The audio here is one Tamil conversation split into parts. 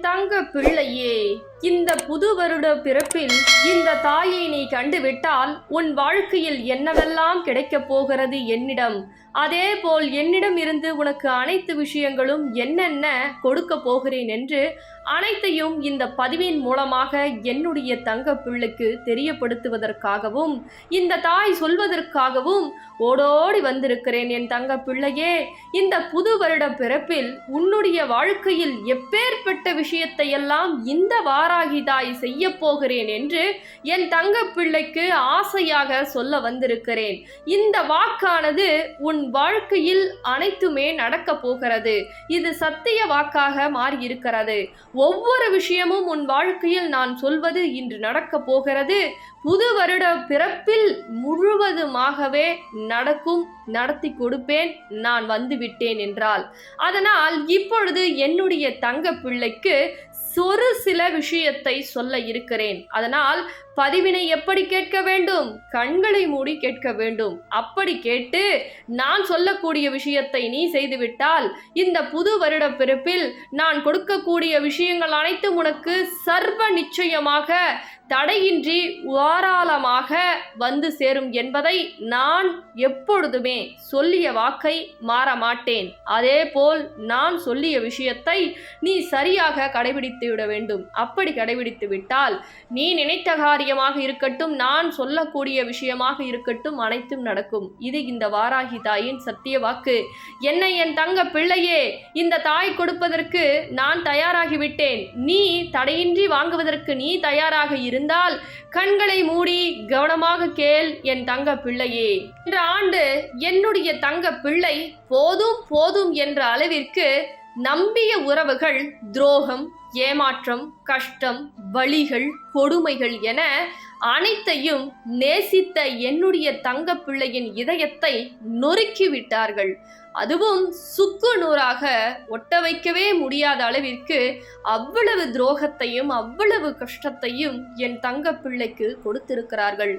தங்க பிள்ளையே, இந்த புது வருட பிறப்பில் இந்த தாயை நீ கண்டுவிட்டால் உன் வாழ்க்கையில் என்னவெல்லாம் கிடைக்கப் போகிறது என்னிடம், அதேபோல் என்னிடம் இருந்து உனக்கு அனைத்து விஷயங்களும் என்னென்ன கொடுக்க போகிறேன் என்று அனைத்தையும் இந்த பதிவின் மூலமாக என்னுடைய தங்க பிள்ளைக்கு தெரியப்படுத்துவதற்காகவும் இந்த தாய் சொல்வதற்காகவும் ஓடோடி வந்திருக்கிறேன். என் தங்க பிள்ளையே, இந்த புது வருட பிறப்பில் உன்னுடைய வாழ்க்கையில் எப்பேற்பட்ட விஷயத்தை எல்லாம் இந்த வாராகி தாய் செய்ய போகிறேன் என்று என் தங்க பிள்ளைக்கு ஆசையாக சொல்ல வந்திருக்கிறேன். இந்த வாக்கானது உன் வாழ்க்கையில் அனைத்துமே நடக்க போகிறது. இது சத்திய வாக்காக மாறியிருக்கிறது. ஒவ்வொரு விஷயமும் உன் வாழ்க்கையில் நான் சொல்வது இன்று நடக்க போகிறது. புது வருட பிறப்பில் முழுவதுமாகவே நடக்கும், நடத்தி கொடுப்பேன், நான் வந்துவிட்டேன் என்றால். அதனால் இப்பொழுது என்னுடைய தங்க பிள்ளைக்கு ஒரு சில விஷயத்தை சொல்ல இருக்கிறேன். அதனால் பதிவினை எப்படி கேட்க வேண்டும்? கண்களை மூடி கேட்க வேண்டும். அப்படி கேட்டு நான் சொல்லக்கூடிய விஷயத்தை நீ செய்துவிட்டால் இந்த புது வருட பிறப்பில் நான் கொடுக்கக்கூடிய விஷயங்கள் அனைத்தும் உனக்கு சர்வ நிச்சயமாக தடையின்றி தாராளமாக வந்து சேரும் என்பதை நான் எப்பொழுதுமே சொல்லிய வாக்கை மாற மாட்டேன். அதேபோல் நான் சொல்லிய விஷயத்தை நீ சரியாக கடைபிடித்து விட வேண்டும். அப்படி கடைபிடித்து விட்டால் நீ நினைத்த காரியமாக இருக்கட்டும், நான் சொல்லக்கூடிய விஷயமாக இருக்கட்டும், அனைத்தும் நடக்கும். இது இந்த வாராகி தாயின் சத்திய வாக்கு. என்னை என் தங்க பிள்ளையே, இந்த தாய் கொடுப்பதற்கு நான் தயாராகிவிட்டேன். நீ தடையின்றி வாங்குவதற்கு நீ தயாராக இருந்தால் கண்களை மூடி கவனமாக கேள் என் தங்க பிள்ளையே. இந்த ஆண்டு என்னுடைய தங்க பிள்ளை போதும் போதும் என்ற அளவிற்கு நம்பிய உறவுகள் துரோகம், ஏமாற்றம், கஷ்டம், வலிகள், கொடுமைகள் என அனைத்தையும் நேசித்த என்னுடைய தங்க பிள்ளையின் இதயத்தை நொறுக்கி விட்டார்கள். அதுவும் சுக்கு நூறாக ஒட்ட வைக்கவே முடியாத அளவிற்கு அவ்வளவு துரோகத்தையும் அவ்வளவு கஷ்டத்தையும் என் தங்க பிள்ளைக்கு கொடுத்திருக்கிறார்கள்.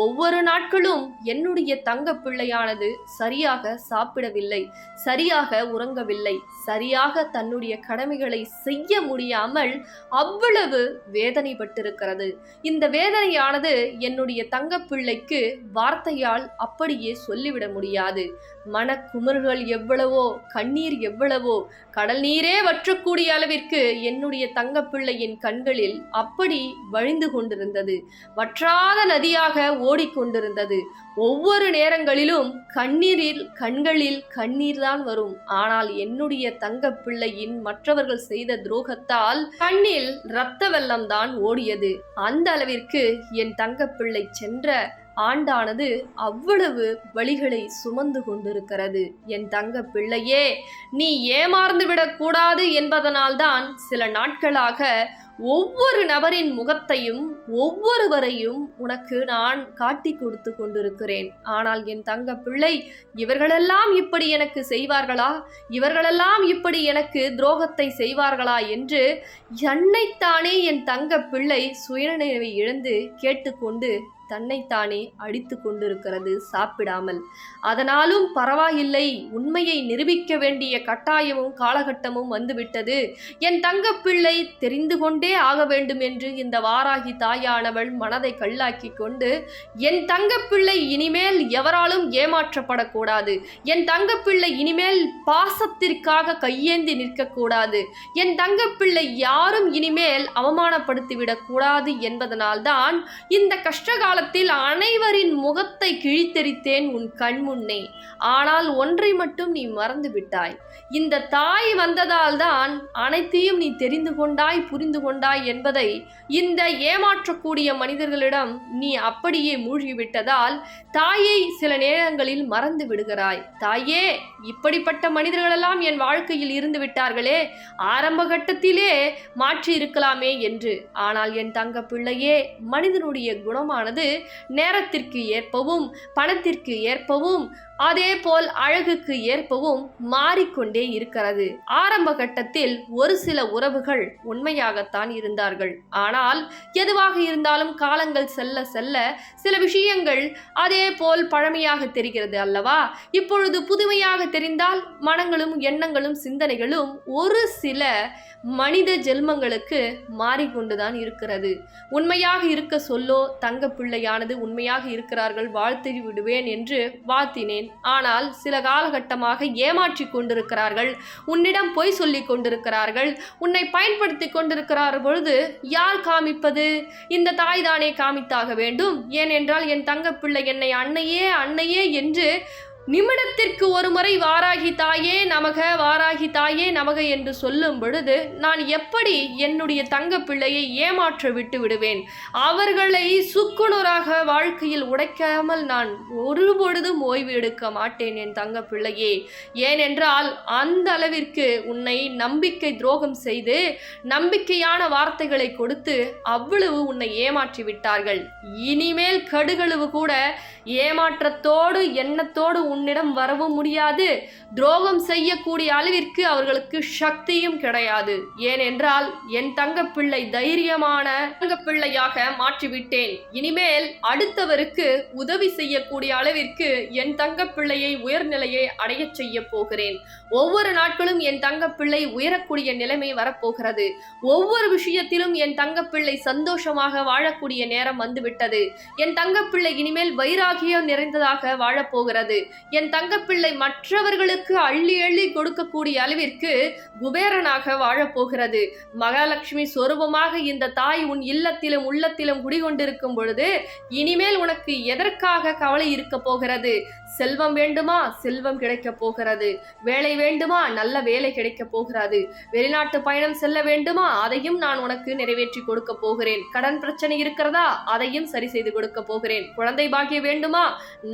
ஒவ்வொரு நாட்களும் என்னுடைய தங்க பிள்ளையானது சரியாக சாப்பிடவில்லை, சரியாக உறங்கவில்லை, சரியாக தன்னுடைய கடமைகளை செய்ய முடியாமல் அவ்வளவு வேதனைப்பட்டிருக்கிறது. இந்த வேதனையானது என்னுடைய தங்க பிள்ளைக்கு வார்த்தையால் அப்படியே சொல்லிவிட முடியாது. மனக்குமுறுகள் எவ்வளவோ, கண்ணீர் எவ்வளவோ, கடல் நீரே வற்றக்கூடிய அளவிற்கு என்னுடைய தங்க பிள்ளையின் கண்களில் அப்படி வழிந்து கொண்டிருந்தது. வற்றாத நதியாக ஓடிக்கொண்டிருந்தது. ஒவ்வொரு நேரங்களிலும் கண்களில் கண்ணீர் தான் வரும். ஆனால் என்னுடைய தங்க பிள்ளையின் மற்றவர்கள் செய்த துரோகத்தால் கண்ணில் இரத்த வெள்ளம் தான் ஓடியது. அந்த அளவிற்கு என் தங்க பிள்ளை சென்ற ஆண்டானது அவ்வளவு வழிகளை சுமந்து கொண்டிருக்கிறது. என் தங்க பிள்ளையே, நீ ஏமாந்து விடக்கூடாது என்பதனால்தான் சில நாட்களாக ஒவ்வொரு நபரின் முகத்தையும் ஒவ்வொருவரையும் உனக்கு நான் காட்டி கொடுத்து கொண்டிருக்கிறேன். ஆனால் என் தங்க பிள்ளை, இவர்களெல்லாம் இப்படி எனக்கு செய்வார்களா, இவர்களெல்லாம் இப்படி எனக்கு துரோகத்தை செய்வார்களா என்று என்னைத்தானே என் தங்க பிள்ளை சுயநினைவை இழந்து கேட்டுக்கொண்டு தன்னைத்தானே அடித்து கொண்டிருக்கிறது சாப்பிடாமல். அதனாலும் பரவாயில்லை, உண்மையை நிரூபிக்க வேண்டிய கட்டாயமும் காலகட்டமும் வந்துவிட்டது. என் தங்கப்பிள்ளை தெரிந்து கொண்டே ஆக வேண்டும் என்று இந்த வாராகி தாயானவள் மனதை கல்லாக்கி கொண்டு என் தங்கப்பிள்ளை இனிமேல் எவராலும் ஏமாற்றப்படக்கூடாது, என் தங்கப்பிள்ளை இனிமேல் பாசத்திற்காக கையேந்தி நிற்கக்கூடாது, என் தங்கப்பிள்ளை யாரும் இனிமேல் அவமானப்படுத்திவிடக் கூடாது என்பதனால்தான் இந்த கஷ்டகால அனைவரின் முகத்தை கிழித்தெறித்தேன் உன் கண் முன்னே. ஆனால் ஒன்றை மட்டும் நீ மறந்து விட்டாய். இந்த தாய் வந்ததால் தான் அனைத்தையும் நீ தெரிந்து கொண்டாய், புரிந்து கொண்டாய் என்பதை இந்த ஏமாற்றக்கூடிய மனிதர்களிடம் நீ அப்படியே மூழ்கிவிட்டதால் தாயை சில நேரங்களில் மறந்து விடுகிறாய். தாயே, இப்படிப்பட்ட மனிதர்களெல்லாம் என் வாழ்க்கையில் இருந்து விட்டார்களே, ஆரம்ப கட்டத்திலே மாற்றி இருக்கலாமே என்று. ஆனால் என் தங்க பிள்ளையே, மனிதனுடைய குணமானது நேரத்திற்கு ஏற்பவும் பணத்திற்கு ஏற்பவும் அதேபோல் அழகுக்கு ஏற்பவும் மாறிக்கொண்டே இருக்கிறது. ஆரம்ப கட்டத்தில் ஒரு சில உறவுகள் உண்மையாகத்தான் இருந்தார்கள். ஆனால் எதுவாக இருந்தாலும் காலங்கள் செல்ல செல்ல சில விஷயங்கள் அதே போல் பழமையாக தெரிகிறது அல்லவா? இப்பொழுது புதுமையாக தெரிந்தால் மனங்களும் எண்ணங்களும் சிந்தனைகளும் ஒரு சில மனித ஜென்மங்களுக்கு மாறிக்கொண்டுதான் இருக்கிறது. உண்மையாக இருக்க சொல்லோ தங்க பிள்ளையானது உண்மையாக இருக்கிறார்கள், வாழ்த்து விடுவேன் என்று வாழ்த்தினேன். ஆனால் சில காலகட்டமாக ஏமாற்றி கொண்டிருக்கிறார்கள், உன்னிடம் பொய் சொல்லி கொண்டிருக்கிறார்கள், உன்னை பயன்படுத்தி கொண்டிருக்கிறார் பொழுது யார் காமிப்பது? இந்த தாய் தானே காமித்தாக வேண்டும். ஏனென்றால் என் தங்க பிள்ளை என்னை அன்னையே அன்னையே என்று நிமிடத்திற்கு ஒரு முறை வாராகி தாயே நமக, வாராகி தாயே நமக என்று சொல்லும் பொழுது நான் எப்படி என்னுடைய தங்க பிள்ளையை ஏமாற்ற விட்டு விடுவேன்? அவர்களை சுக்குநூறாக வாழ்க்கையில் உடைக்காமல் நான் ஒரு பொழுதும் ஓய்வு எடுக்க மாட்டேன் என் தங்க பிள்ளையே. ஏனென்றால் அந்த அளவிற்கு உன்னை நம்பிக்கை துரோகம் செய்து நம்பிக்கையான வார்த்தைகளை கொடுத்து அவ்வளவு உன்னை ஏமாற்றி விட்டார்கள். இனிமேல் கடுகளவு கூட ஏமாற்றத்தோடு எண்ணத்தோடு உன்னிடம் வரவும் முடியாது. துரோகம் செய்யக்கூடிய அளவிற்கு அவர்களுக்கு சக்தியும் கிடையாது. ஏனென்றால் என் தங்கப்பிள்ளை தைரியமான தங்கப்பிள்ளையாக மாற்றிவிட்டேன். இனிமேல் அடுத்தவருக்கு உதவி செய்யக்கூடிய அளவிற்கு என் தங்கப்பிள்ளையை உயர்நிலையை அடைய செய்ய போகிறேன். ஒவ்வொரு நாட்களும் என் தங்கப்பிள்ளை உயரக்கூடிய நிலைமை வரப்போகிறது. ஒவ்வொரு விஷயத்திலும் என் தங்கப்பிள்ளை சந்தோஷமாக வாழக்கூடிய நேரம் வந்துவிட்டது. என் தங்கப்பிள்ளை இனிமேல் வைராகியம் நிறைந்ததாக வாழப்போகிறது. என் தங்கப்பிள்ளை மற்றவர்களுக்கு அள்ளி அள்ளி கொடுக்கக்கூடிய அளவிற்கு குபேரனாக வாழப்போகிறது. மகாலட்சுமி சொரூபமாக இந்த தாய் உன் இல்லத்திலும் உள்ளத்திலும் குடிகொண்டிருக்கும் பொழுது இனிமேல் உனக்கு எதற்காக கவலை இருக்க போகிறது? செல்வம் வேண்டுமா? செல்வம் கிடைக்க போகிறது. வேலை வேண்டுமா? நல்ல வேலை கிடைக்க போகிறது. வெளிநாட்டு பயணம் செல்ல வேண்டுமா? அதையும் நான் உனக்கு நிறைவேற்றி கொடுக்க போகிறேன். கடன் பிரச்சனை இருக்கிறதா? அதையும் சரி செய்து கொடுக்க போகிறேன். குழந்தை பாக்கியம் வேண்டுமா?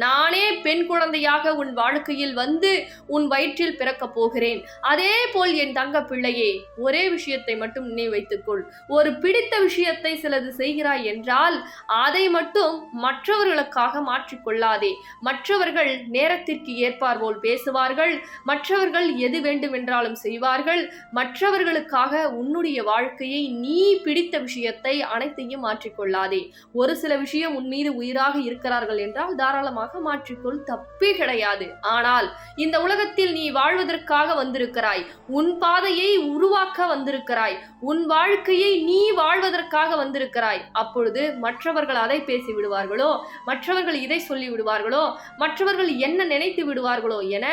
நானே பெண் குழந்தையாக உன் வாழ்க்கையில் வந்து உன் வயிற்றில் பிறக்க போகிறேன். அதே போல் என் தங்க பிள்ளையே, ஒரே விஷயத்தை மட்டும் நினைவு வைத்துக்கொள். ஒரு பிடித்த விஷயத்தை சிலது செய்கிறாய் என்றால் அதை மட்டும் மற்றவர்களுக்காக மாற்றிக்கொள்ளாதே. மற்றவர்கள் நேரத்திற்கு ஏற்பார் போல் பேசுவார்கள், மற்றவர்கள் எது வேண்டும் என்றாலும் செய்வார்கள். மற்றவர்களுக்காக உன்னுடைய வாழ்க்கையை நீ பிடித்த விஷயத்தை அனைத்தையும் மாற்றிக்கொள்ளாதே. ஒரு சில விஷயம் உன் மீது உயிராக இருக்கிறார்கள் என்றால் தாராளமாக மாற்றிக்கொள், தப்பே கிடையாது. ஆனால் இந்த உலகத்தில் நீ வாழ்வதற்காக வந்திருக்கிறாய், உன் பாதையை உருவாக்க வந்திருக்கிறாய், உன் வாழ்க்கையை நீ வாழ்வதற்காக வந்திருக்கிறாய். அப்பொழுது மற்றவர்கள் அதை பேசி விடுவார்களோ, மற்றவர்கள் இதை சொல்லி விடுவார்களோ, மற்றவர்கள் என்ன நினைத்து விடுவார்களோ என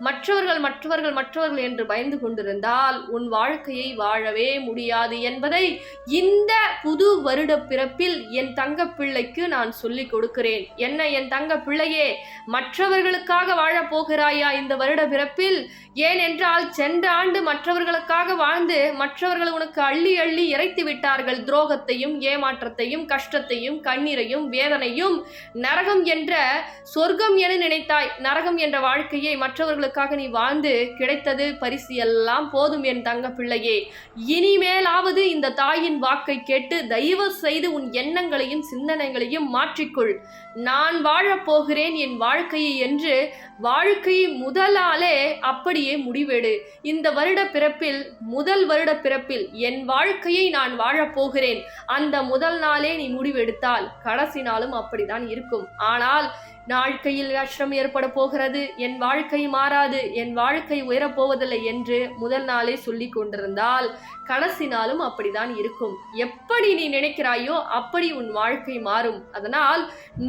மற்றவர்கள் என்று பயந்து கொண்டிருந்தால் உன் வாழ்க்கையை வாழவே முடியாது என்பதை இந்த புது வருட பிறப்பில் என் தங்க பிள்ளைக்கு நான் சொல்லிக் கொடுக்கிறேன். என்ன என் தங்க பிள்ளையே, மற்றவர்களுக்காக வாழப் போகிறாயா இந்த வருட பிறப்பில்? ஏனென்றால் சென்ற ஆண்டு மற்றவர்களுக்காக வாழ்ந்து மற்றவர்கள் உனக்கு அள்ளி அள்ளி இறைத்து விட்டார்கள். துரோகத்தையும் ஏமாற்றத்தையும் கஷ்டத்தையும் கண்ணீரையும் வேதனையும். நரகம் என்ற சொர்க்கம் என நினைத்தாய், நரகம் என்ற வாழ்க்கையை மற்றவர்களுக்காக நீ வாழ்ந்து கிடைத்தது பரிசு எல்லாம் போதும் என் தங்க பிள்ளையே. இனிமேலாவது இந்த தாயின் வாக்கை கேட்டு தயவு செய்து உன் எண்ணங்களையும் சிந்தனைகளையும் மாற்றிக்கொள். நான் வாழப்போகிறேன் என் வாழ்க்கையை என்று வாழ்க்கை முதலாலே அப்படியே முடிவெடு. இந்த வருட பிறப்பில், முதல் வருட பிறப்பில் என் வாழ்க்கையை நான் வாழப்போகிறேன், அந்த முதல் நாளே நீ முடிவெடுத்தால் கடைசி நாளும் அப்படிதான் இருக்கும். ஆனால் வாழ்க்கையில் கஷ்டம் ஏற்பட போகிறது, என் வாழ்க்கை மாறாது, என் வாழ்க்கை உயரப்போவதில்லை என்று முதல் நாளே சொல்லி கொண்டிருந்தால் கடைசி நாளும் அப்படிதான் இருக்கும். எப்படி நீ நினைக்கிறாயோ அப்படி உன் வாழ்க்கை மாறும். அதனால்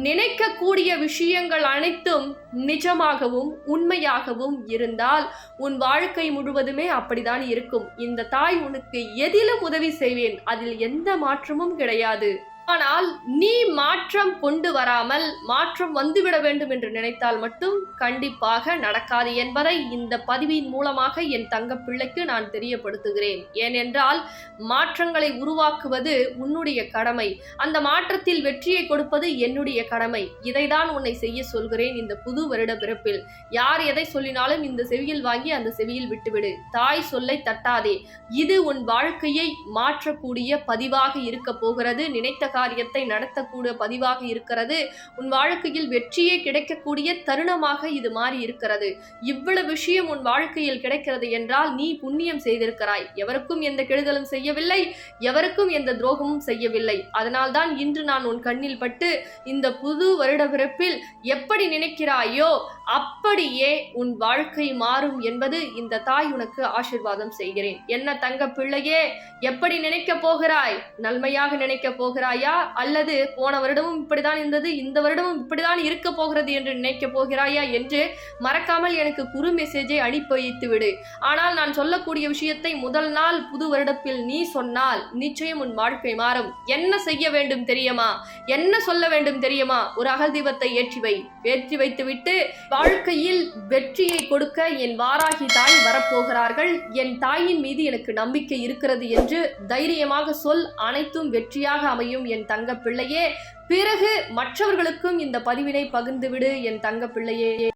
நினைக்கக்கூடிய விஷயங்கள் அனைத்தும் நிஜமாகவும் உண்மையாகவும் இருந்தால் உன் வாழ்க்கை முழுவதுமே அப்படிதான் இருக்கும். இந்த தாய் உனக்கு எதிலும் உதவி செய்வேன், அதில் எந்த மாற்றமும் கிடையாது. ஆனால் நீ மாற்றம் கொண்டு வராமல் மாற்றம் வந்துவிட வேண்டும் என்று நினைத்தால் மட்டும் கண்டிப்பாக நடக்காது என்பதை இந்த பதிவின் மூலமாக என் தங்க பிள்ளைக்கு நான் தெரியப்படுத்துகிறேன். ஏனென்றால் மாற்றங்களை உருவாக்குவது உன்னுடைய கடமை, அந்த மாற்றத்தில் வெற்றியை கொடுப்பது என்னுடைய கடமை. இதைதான் உன்னை செய்ய சொல்கிறேன் இந்த புது வருட பிறப்பில். யார் எதை சொல்லினாலும் இந்த செவியில் வாங்கி அந்த செவியில் விட்டுவிடு. தாய் சொல்லை தட்டாதே. இது உன் வாழ்க்கையை மாற்றக்கூடிய பதிவாக இருக்க போகிறது. நினைத்த காரியத்தை நடத்தக்கூடிய பதிவாக இருக்கிறது. உன் வாழ்க்கையில் வெற்றியே கிடைக்கக்கூடிய தருணமாக இது மாறி இருக்கிறது. இவ்வளவு விஷயம் உன் வாழ்க்கையில் கிடைக்கிறது என்றால் நீ புண்ணியம் செய்திருக்கிறாய். எவருக்கும் எந்த கெடுதலும் செய்யவில்லை, எவருக்கும் எந்த துரோகமும் செய்யவில்லை. அதனால்தான் இன்று நான் உன் கண்ணில் பட்டு இந்த புது வருட பிறப்பில் எப்படி நினைக்கிறாயோ அப்படியே உன் வாழ்க்கை மாறும் என்பது இந்த தாய் உனக்கு ஆசீர்வாதம் செய்கிறேன். என்ன தங்க பிள்ளையே, எப்படி நினைக்க போகிறாய்? நன்மையாக நினைக்க போகிறாயா, அல்லது போன வருடமும் இப்படிதான் இருந்தது, இந்த வருடமும் இப்படிதான் இருக்க போகிறது என்று நினைக்க போகிறாயா என்று மறக்காமல் எனக்கு குறு மெசேஜை அனுப்பி வைத்து விடு. ஆனால் நான் சொல்லக்கூடிய விஷயத்தை முதல் நாள் புது வருடத்தில் நீ சொன்னால் நிச்சயம் உன் வாழ்க்கை மாறும். என்ன செய்ய வேண்டும் தெரியுமா? என்ன சொல்ல வேண்டும் தெரியுமா? ஒரு அகல் தீபத்தை ஏற்றி வைத்துவிட்டு, வாழ்க்கையில் வெற்றியை கொடுக்க என் வாராகி தாய் வரப்போகிறார்கள், என் தாயின் மீது எனக்கு நம்பிக்கை இருக்கிறது என்று தைரியமாக சொல். அனைத்தும் வெற்றியாக அமையும் என் தங்க பிள்ளையே. பிறகு மற்றவர்களுக்கும் இந்த பதிவினை பகிர்ந்துவிடு என் தங்க பிள்ளையே.